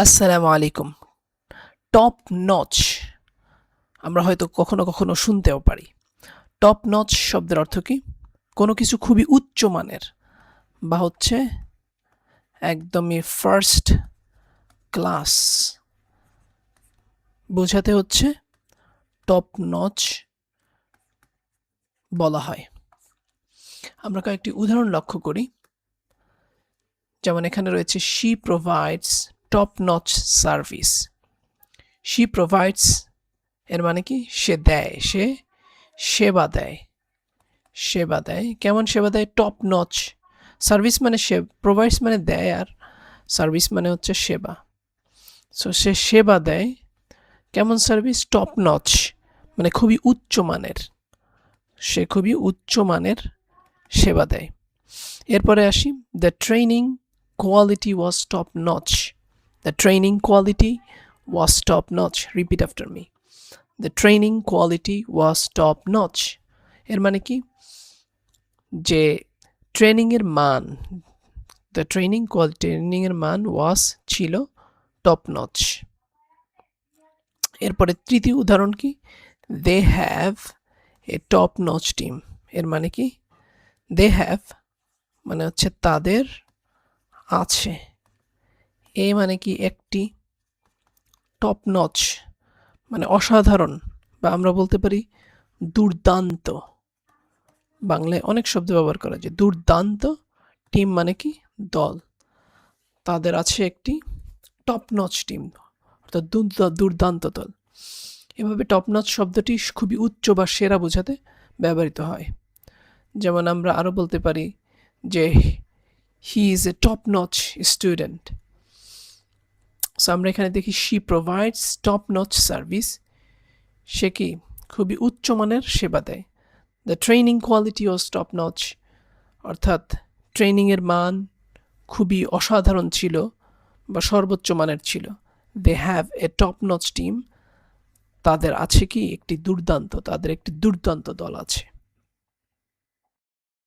আসসালামু আলাইকুম। Top notch আমরা হয়তো কখনো কখনো শুনতেও পারি। টপ নচ শব্দের অর্থ কি? কোনো কিছু খুবই উচ্চমানের বা হচ্ছে একদমই ফার্স্ট ক্লাস বোঝাতে হচ্ছে টপ নচ বলা হয়। আমরা কয়েকটি উদাহরণ লক্ষ্য করি। যেমন এখানে রয়েছে she provides top notch service. She provides এর মানে কি? সে দেয়, সে সেবা দেয়। সেবা দেয়। কেমন সেবা দেয়? Top notch. সার্ভিস মানে প্রোভাইডস মানে দেয়, আর সার্ভিস মানে হচ্ছে সেবা। সো সে সেবা দেয়। কেমন সার্ভিস? টপ নচ, মানে খুবই উচ্চমানের। সে খুবই উচ্চমানের সেবা দেয়। এরপরে আসি, the training quality was top notch. The training quality was top notch. Repeat after me. The training quality was top notch এর মানে কি? যে ট্রেনিংয়ের মান, দ্য ট্রেনিংয়ের মান ওয়াজ ছিল টপ নচ। এরপরে তৃতীয় উদাহরণ কি? They have a top notch team. এর মানে কি? দে হ্যাভ মানে হচ্ছে তাদের আছে। এ মানে কি? একটি। টপ নচ মানে অসাধারণ, বা আমরা বলতে পারি দুর্দান্ত। বাংলায় অনেক শব্দ ব্যবহার করা যায়। দুর্দান্ত। টিম মানে কি? দল। তাদের আছে একটি টপ নচ টিম, অর্থাৎ দুর্দান্ত দল। এভাবে টপ নচ শব্দটি খুবই উচ্চ বা সেরা বোঝাতে ব্যবহৃত হয়। যেমন আমরা আরও বলতে পারি যে he is a top notch student. So আমরা এখানে দেখি she provides top notch service. সে কি? খুবই উচ্চমানের সেবা দেয়। The training quality was top notch, অর্থাৎ ট্রেনিংয়ের মান খুবই অসাধারণ ছিল বা সর্বোচ্চ মানের ছিল। They have a top notch team, তাদের আছে কি? তাদের একটি দুর্দান্ত দল আছে।